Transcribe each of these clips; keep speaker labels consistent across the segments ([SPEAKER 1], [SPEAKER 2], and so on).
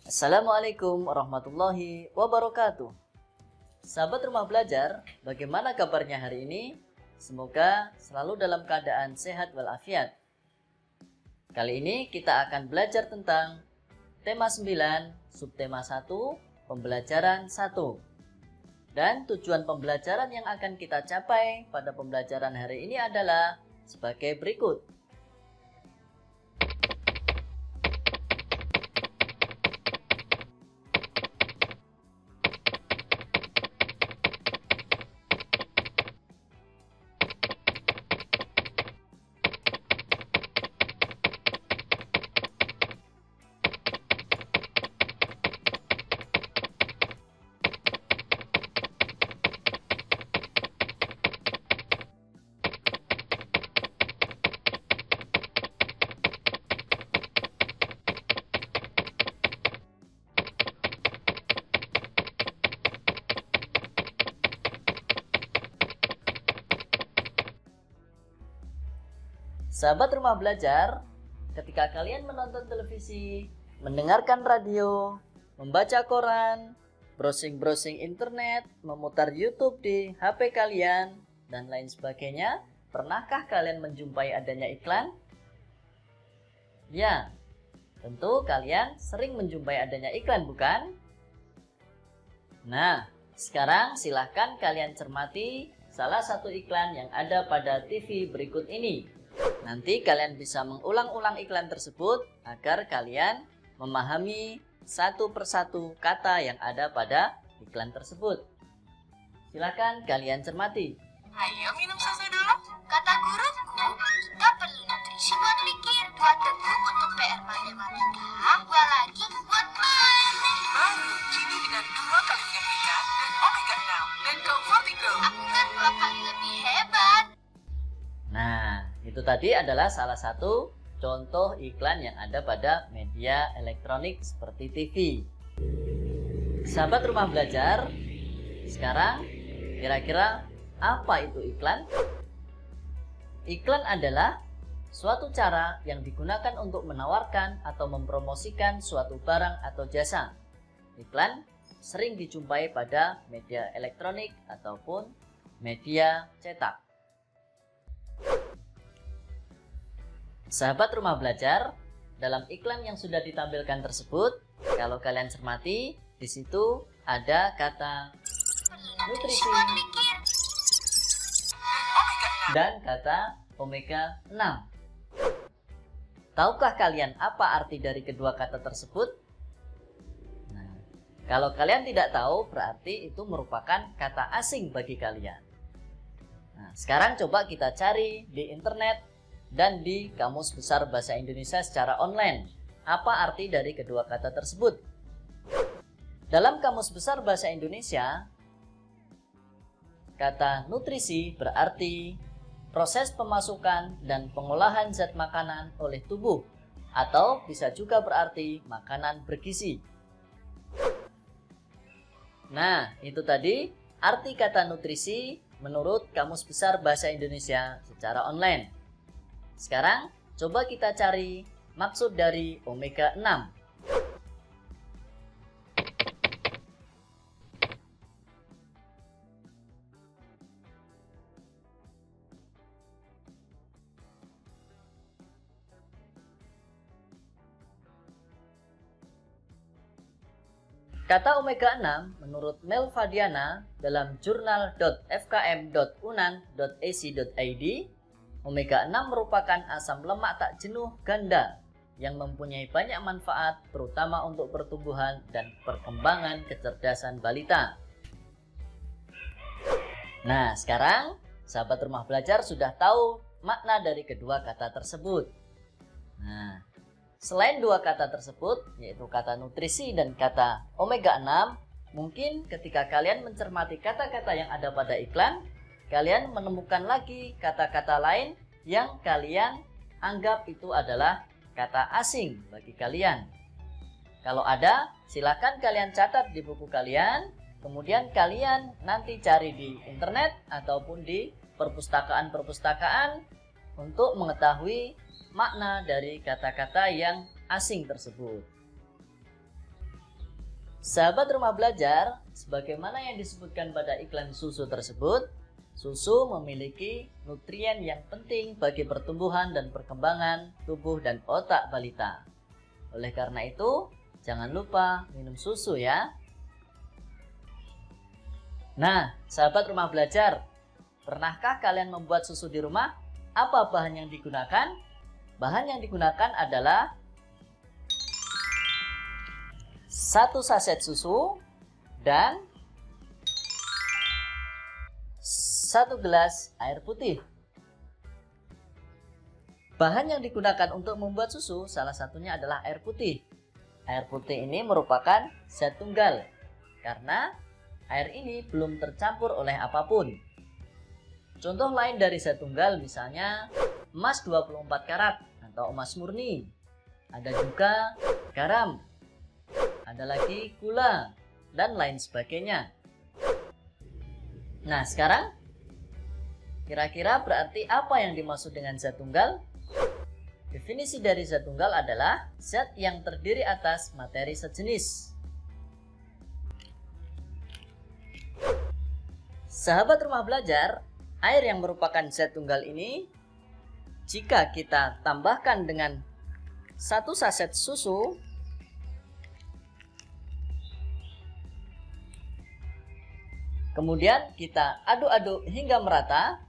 [SPEAKER 1] Assalamualaikum warahmatullahi wabarakatuh. Sahabat Rumah Belajar, bagaimana kabarnya hari ini? Semoga selalu dalam keadaan sehat walafiat. Kali ini kita akan belajar tentang tema 9, subtema 1, pembelajaran 1. Dan tujuan pembelajaran yang akan kita capai pada pembelajaran hari ini adalah sebagai berikut. Sahabat Rumah Belajar, ketika kalian menonton televisi, mendengarkan radio, membaca koran, browsing-browsing internet, memutar YouTube di HP kalian, dan lain sebagainya, pernahkah kalian menjumpai adanya iklan? Ya, tentu kalian sering menjumpai adanya iklan, bukan? Nah, sekarang silahkan kalian cermati salah satu iklan yang ada pada TV berikut ini. Nanti kalian bisa mengulang-ulang iklan tersebut agar kalian memahami satu persatu kata yang ada pada iklan tersebut. Silakan kalian cermati.
[SPEAKER 2] Ayo minum susu dulu. Kata guruku, kita perlu nutrisi buat mikir, buat teguh untuk PR matematika, dua lagi buat main. Baru kini dengan 2 kali NPK dan Omega 6 dan Go Forty Go. Aku kan 2 kali lebih hebat.
[SPEAKER 1] Nah, itu tadi adalah salah satu contoh iklan yang ada pada media elektronik seperti TV. Sahabat Rumah Belajar, sekarang kira-kira apa itu iklan? Iklan adalah suatu cara yang digunakan untuk menawarkan atau mempromosikan suatu barang atau jasa. Iklan sering dijumpai pada media elektronik ataupun media cetak. Sahabat Rumah Belajar, dalam iklan yang sudah ditampilkan tersebut, kalau kalian cermati, di situ ada kata nutrisi dan kata omega 6. Tahukah kalian apa arti dari kedua kata tersebut? Nah, kalau kalian tidak tahu, berarti itu merupakan kata asing bagi kalian. Nah, sekarang coba kita cari di internet dan di Kamus Besar Bahasa Indonesia secara online. Apa arti dari kedua kata tersebut? Dalam Kamus Besar Bahasa Indonesia, kata nutrisi berarti proses pemasukan dan pengolahan zat makanan oleh tubuh, atau bisa juga berarti makanan bergizi. Nah, itu tadi arti kata nutrisi menurut Kamus Besar Bahasa Indonesia secara online. Sekarang coba kita cari maksud dari omega 6. Kata omega 6 menurut Mel Fadiana dalam jurnal.fkm.unan.ac.id, omega 6 merupakan asam lemak tak jenuh ganda yang mempunyai banyak manfaat terutama untuk pertumbuhan dan perkembangan kecerdasan balita. Nah, sekarang sahabat Rumah Belajar sudah tahu makna dari kedua kata tersebut. Nah, selain dua kata tersebut, yaitu kata nutrisi dan kata omega 6, mungkin ketika kalian mencermati kata-kata yang ada pada iklan, kalian menemukan lagi kata-kata lain yang kalian anggap itu adalah kata asing bagi kalian. Kalau ada, silakan kalian catat di buku kalian, kemudian kalian nanti cari di internet ataupun di perpustakaan-perpustakaan untuk mengetahui makna dari kata-kata yang asing tersebut. Sahabat rumah belajar, sebagaimana yang disebutkan pada iklan susu tersebut, susu memiliki nutrien yang penting bagi pertumbuhan dan perkembangan tubuh dan otak balita. Oleh karena itu, jangan lupa minum susu ya. Nah, sahabat rumah belajar, pernahkah kalian membuat susu di rumah? Apa bahan yang digunakan? Bahan yang digunakan adalah 1 saset susu dan 1 gelas air putih. Bahan yang digunakan untuk membuat susu salah satunya adalah air putih. Air putih ini merupakan zat tunggal karena air ini belum tercampur oleh apapun. Contoh lain dari zat tunggal misalnya emas 24 karat atau emas murni. Ada juga garam, ada lagi gula, dan lain sebagainya. Nah, sekarang kira-kira berarti apa yang dimaksud dengan zat tunggal? Definisi dari zat tunggal adalah zat yang terdiri atas materi sejenis. Sahabat rumah belajar, air yang merupakan zat tunggal ini, jika kita tambahkan dengan 1 saset susu, kemudian kita aduk-aduk hingga merata.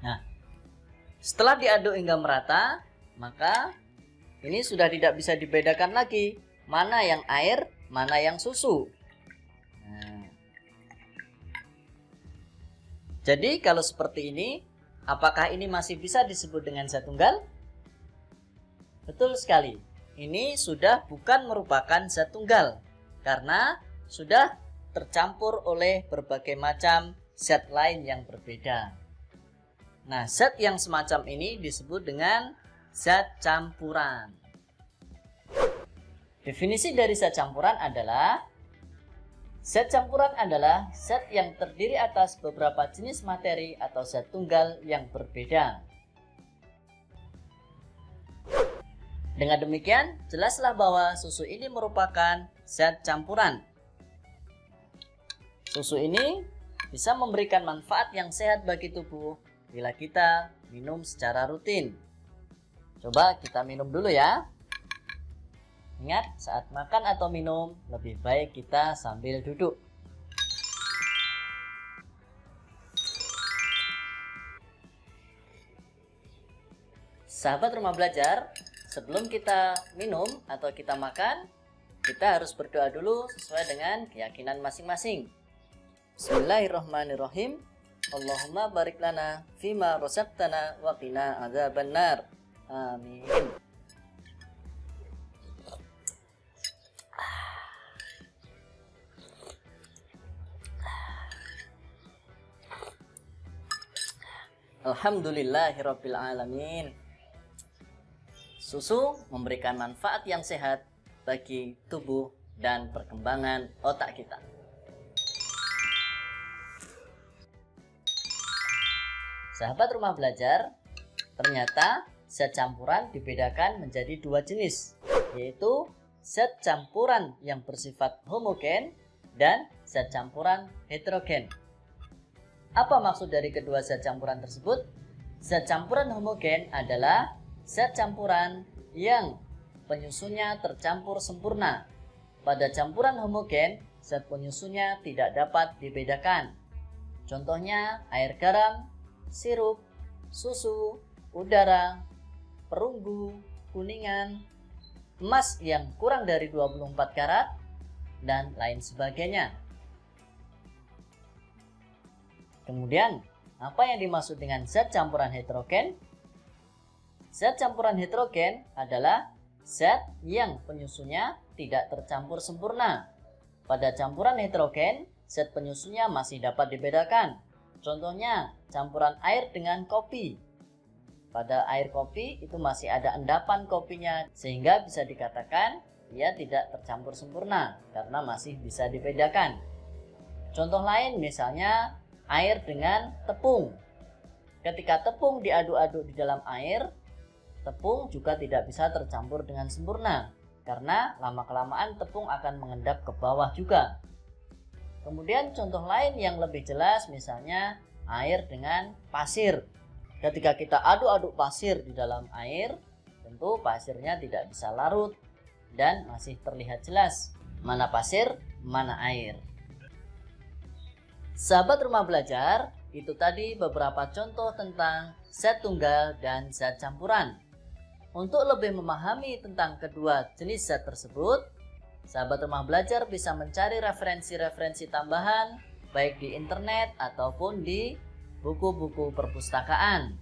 [SPEAKER 1] Nah, setelah diaduk hingga merata, maka ini sudah tidak bisa dibedakan lagi mana yang air, mana yang susu. Nah, jadi kalau seperti ini, apakah ini masih bisa disebut dengan zat tunggal? Betul sekali, ini sudah bukan merupakan zat tunggal karena sudah tercampur oleh berbagai macam zat lain yang berbeda. Nah, zat yang semacam ini disebut dengan zat campuran. Definisi dari zat campuran adalah zat campuran adalah zat yang terdiri atas beberapa jenis materi atau zat tunggal yang berbeda. Dengan demikian, jelaslah bahwa susu ini merupakan zat campuran. Susu ini bisa memberikan manfaat yang sehat bagi tubuh bila kita minum secara rutin. Coba kita minum dulu ya. Ingat, saat makan atau minum, lebih baik kita sambil duduk. Sahabat rumah belajar, sebelum kita minum atau kita makan, kita harus berdoa dulu sesuai dengan keyakinan masing-masing. Bismillahirrahmanirrahim. Allahumma barik lana fima razaqtana wa qina adzabannar. Amin. Alhamdulillahirabbil alamin. Susu memberikan manfaat yang sehat bagi tubuh dan perkembangan otak kita. Sahabat rumah belajar, ternyata zat campuran dibedakan menjadi 2 jenis, yaitu zat campuran yang bersifat homogen dan zat campuran heterogen. Apa maksud dari kedua zat campuran tersebut? Zat campuran homogen adalah zat campuran yang penyusunnya tercampur sempurna. Pada campuran homogen, zat penyusunnya tidak dapat dibedakan. Contohnya air garam, sirup, susu, udara, perunggu, kuningan, emas yang kurang dari 24 karat, dan lain sebagainya. Kemudian, apa yang dimaksud dengan zat campuran heterogen? Zat campuran heterogen adalah zat yang penyusunnya tidak tercampur sempurna. Pada campuran heterogen, zat penyusunnya masih dapat dibedakan. Contohnya, campuran air dengan kopi. Pada air kopi itu masih ada endapan kopinya, sehingga bisa dikatakan ia tidak tercampur sempurna karena masih bisa dibedakan. Contoh lain misalnya air dengan tepung. Ketika tepung diaduk-aduk di dalam air, tepung juga tidak bisa tercampur dengan sempurna karena lama-kelamaan tepung akan mengendap ke bawah juga. Kemudian contoh lain yang lebih jelas misalnya air dengan pasir. Ketika kita aduk-aduk pasir di dalam air, tentu pasirnya tidak bisa larut dan masih terlihat jelas mana pasir, mana air. Sahabat Rumah Belajar, itu tadi beberapa contoh tentang zat tunggal dan zat campuran. Untuk lebih memahami tentang kedua jenis zat tersebut, sahabat Rumah Belajar bisa mencari referensi-referensi tambahan baik di internet ataupun di buku-buku perpustakaan.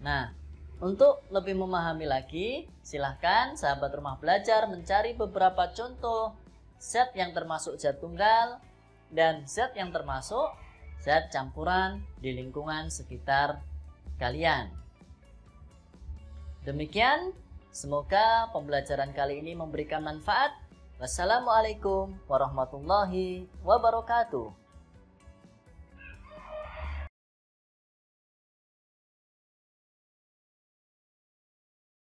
[SPEAKER 1] Nah, untuk lebih memahami lagi, silahkan sahabat Rumah Belajar mencari beberapa contoh zat yang termasuk zat tunggal dan zat yang termasuk zat campuran di lingkungan sekitar kalian. Demikian, semoga pembelajaran kali ini memberikan manfaat. Wassalamualaikum warahmatullahi wabarakatuh.